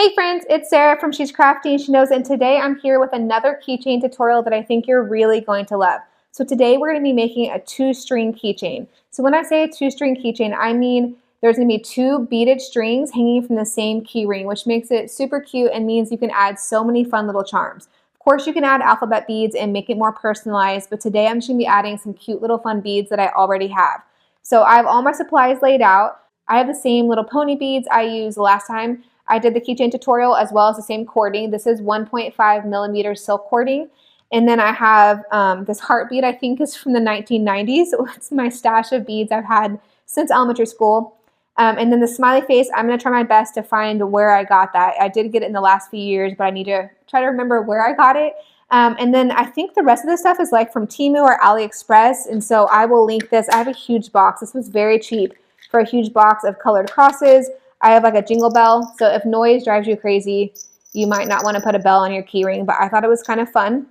Hey friends, it's Sarah from She's Crafty and She Knows, and today I'm here with another keychain tutorial that I think you're really going to love. So today we're going to be making a 2-string keychain. So when I say a 2-string keychain, I mean there's going to be 2 beaded strings hanging from the same key ring, which makes it super cute and means you can add so many fun little charms. Of course, you can add alphabet beads and make it more personalized, but today I'm just going to be adding some cute little fun beads that I already have. So I have all my supplies laid out. I have the same little pony beads I used last time I did the keychain tutorial, as well as the same cording. This is 1.5 millimeter silk cording. And then I have this heart bead, I think is from the 1990s. It's my stash of beads I've had since elementary school. And then the smiley face, I'm going to try my best to find where I got that. I did get it in the last few years, but I need to try to remember where I got it. And then I think the rest of this stuff is like from Temu or AliExpress. And so I will link this. I have a huge box. This was very cheap for a huge box of colored crosses. I have like a jingle bell, so if noise drives you crazy, you might not want to put a bell on your key ring, but I thought it was kind of fun.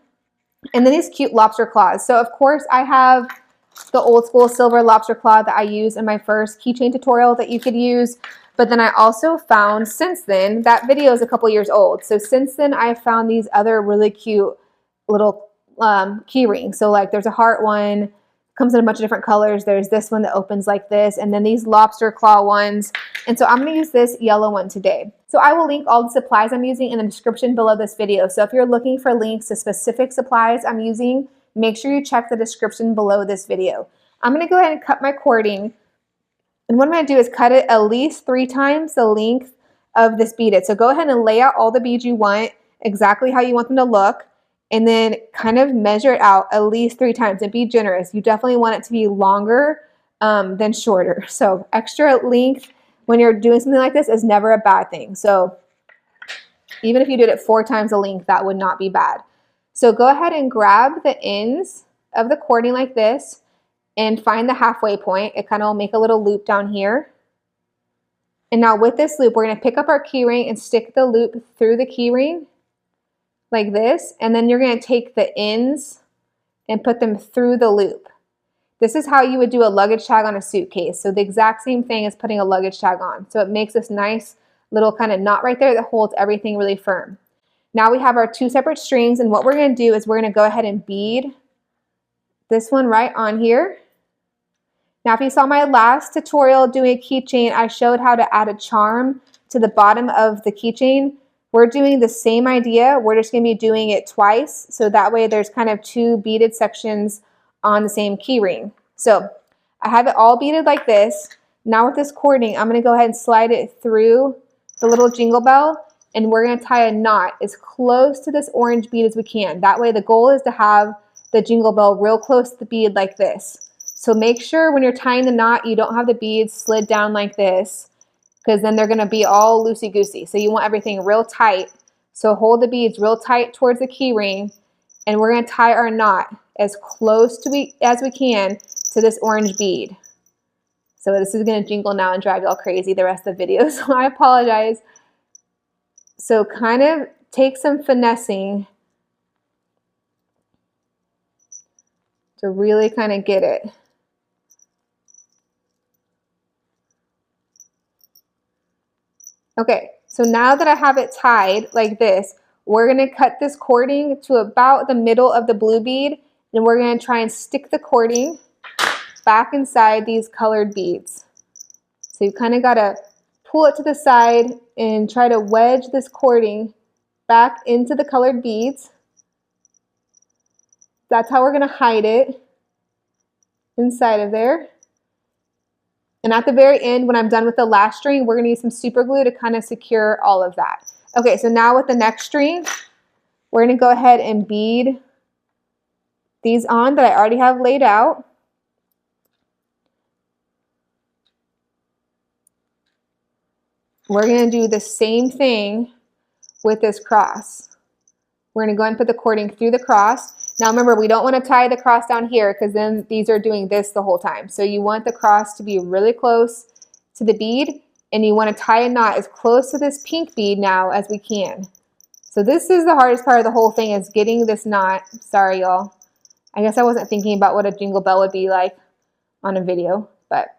And then these cute lobster claws. So of course I have the old school silver lobster claw that I used in my first keychain tutorial that you could use, but then I also found since then, that video is a couple years old, so since then I found these other really cute little key rings. So like there's a heart one, comes in a bunch of different colors. There's this one that opens like this, and then these lobster claw ones. And so I'm going to use this yellow one today. So I will link all the supplies I'm using in the description below this video. So if you're looking for links to specific supplies I'm using, make sure you check the description below this video. I'm going to go ahead and cut my cording. And what I'm going to do is cut it at least 3 times the length of this beaded. So go ahead and lay out all the beads you want, exactly how you want them to look. And then kind of measure it out at least 3 times and be generous. You definitely want it to be longer than shorter. So extra length when you're doing something like this is never a bad thing. So even if you did it 4 times the length, that would not be bad. So go ahead and grab the ends of the cording like this and find the halfway point. It kind of will make a little loop down here. And now with this loop, we're going to pick up our key ring and stick the loop through the key ring like this, and then you're going to take the ends and put them through the loop. This is how you would do a luggage tag on a suitcase. So the exact same thing as putting a luggage tag on. So it makes this nice little kind of knot right there that holds everything really firm. Now we have our 2 separate strings, and what we're going to do is we're going to go ahead and bead this one right on here. Now if you saw my last tutorial doing a keychain, I showed how to add a charm to the bottom of the keychain. We're doing the same idea. We're just going to be doing it twice. So that way there's kind of 2 beaded sections on the same key ring. So I have it all beaded like this. Now with this cording, I'm going to go ahead and slide it through the little jingle bell, and we're going to tie a knot as close to this orange bead as we can. That way the goal is to have the jingle bell real close to the bead like this. So make sure when you're tying the knot, you don't have the beads slid down like this, because then they're going to be all loosey-goosey. So you want everything real tight. So hold the beads real tight towards the key ring, and we're going to tie our knot as close to as we can to this orange bead. So this is going to jingle now and drive you all crazy the rest of the video, so I apologize. So kind of take some finessing to really kind of get it. Okay, so now that I have it tied like this, we're going to cut this cording to about the middle of the blue bead, and we're going to try and stick the cording back inside these colored beads. So you kind of got to pull it to the side and try to wedge this cording back into the colored beads. That's how we're going to hide it inside of there. And at the very end, when I'm done with the last string, we're going to use some super glue to kind of secure all of that. Okay, so now with the next string, we're going to go ahead and bead these on that I already have laid out. We're going to do the same thing with this cross. We're going to go and put the cording through the cross. Now remember, we don't want to tie the cross down here, because then these are doing this the whole time. So you want the cross to be really close to the bead, and you want to tie a knot as close to this pink bead now as we can. So this is the hardest part of the whole thing, is getting this knot. Sorry, y'all. I guess I wasn't thinking about what a jingle bell would be like on a video, but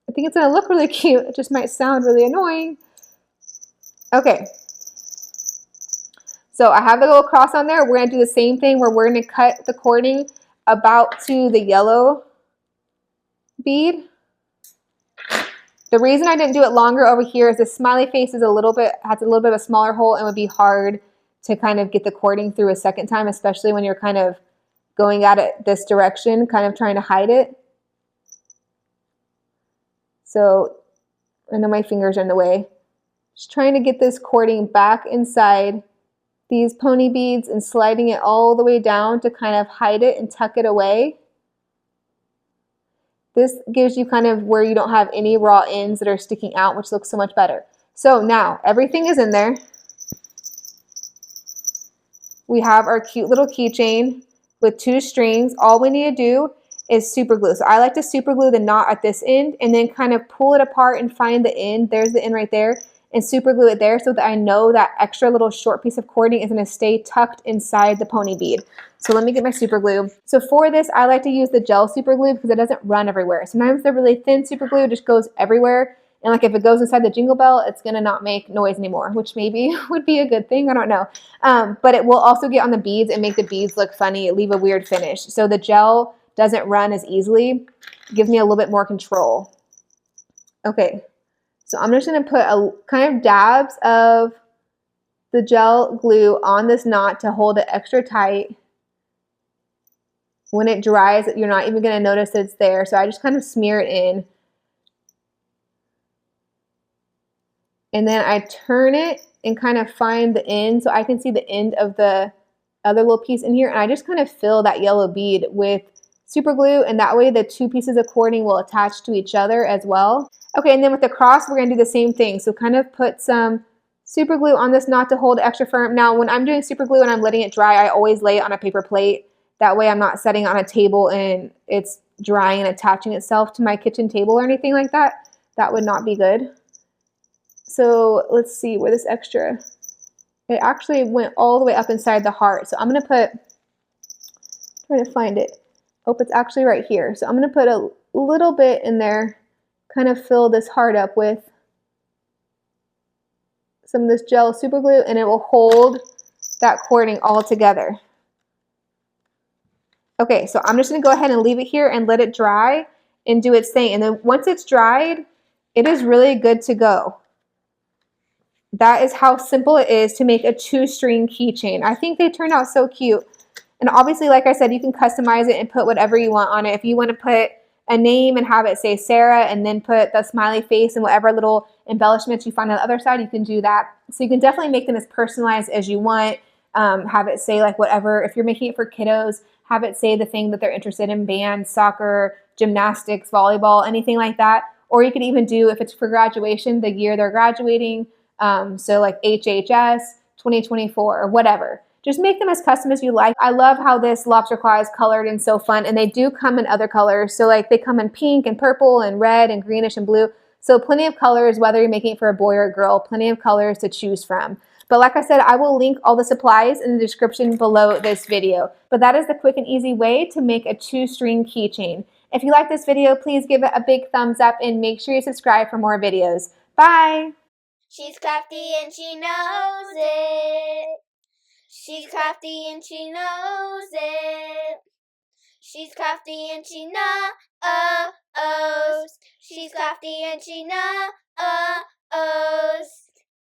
I think it's going to look really cute. It just might sound really annoying. Okay, So I have the little cross on there. We're going to do the same thing where we're going to cut the cording about to the yellow bead. The reason I didn't do it longer over here is the smiley face is has a little bit of a smaller hole and would be hard to kind of get the cording through a second time, especially when you're kind of going at it this direction, kind of trying to hide it. So I know my fingers are in the way. Just trying to get this cording back inside these pony beads and sliding it all the way down to kind of hide it and tuck it away. This gives you kind of where you don't have any raw ends that are sticking out, which looks so much better. So now everything is in there. We have our cute little keychain with 2 strings. All we need to do is super glue. So I like to super glue the knot at this end and then kind of pull it apart and find the end. There's the end right there. And super glue it there so that I know that extra little short piece of cording is going to stay tucked inside the pony bead. So let me get my super glue. So for this, I like to use the gel super glue because it doesn't run everywhere. Sometimes the really thin super glue just goes everywhere. And like if it goes inside the jingle bell, it's going to not make noise anymore, which maybe would be a good thing. I don't know. But it will also get on the beads and make the beads look funny, leave a weird finish. So the gel doesn't run as easily. It gives me a little bit more control. Okay. So I'm just going to put a kind of dabs of the gel glue on this knot to hold it extra tight. When it dries, you're not even going to notice that it's there. So I just kind of smear it in. And then I turn it and kind of find the end so I can see the end of the other little piece in here. And I just kind of fill that yellow bead with super glue, and that way the 2 pieces of cording will attach to each other as well. Okay, and then with the cross, we're going to do the same thing. So kind of put some super glue on this knot to hold it extra firm. Now, when I'm doing super glue and I'm letting it dry, I always lay it on a paper plate. That way I'm not setting it on a table and it's drying and attaching itself to my kitchen table or anything like that. That would not be good. So let's see where this extra, it actually went all the way up inside the heart. So I'm going to put, trying to find it. Oh, it's actually right here. So I'm going to put a little bit in there, kind of fill this heart up with some of this gel super glue, and it will hold that cording all together. Okay, so I'm just going to go ahead and leave it here and let it dry and do its thing. And then once it's dried, it is really good to go. That is how simple it is to make a 2-string keychain. I think they turned out so cute. And obviously, like I said, you can customize it and put whatever you want on it. If you want to put a name and have it say Sarah and then put the smiley face and whatever little embellishments you find on the other side, you can do that. So you can definitely make them as personalized as you want. Have it say like whatever, if you're making it for kiddos, have it say the thing that they're interested in, band, soccer, gymnastics, volleyball, anything like that. Or you could even do, if it's for graduation, the year they're graduating. So like HHS 2024 or whatever. Just make them as custom as you like. I love how this lobster claw is colored and so fun, and they do come in other colors. So like they come in pink and purple and red and greenish and blue. So plenty of colors, whether you're making it for a boy or a girl, plenty of colors to choose from. But like I said, I will link all the supplies in the description below this video. But that is the quick and easy way to make a 2-string keychain. If you like this video, please give it a big thumbs up and make sure you subscribe for more videos. Bye! She's crafty and she knows it. She's crafty and she knows it. She's crafty and she knows. She's crafty and she knows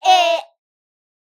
it.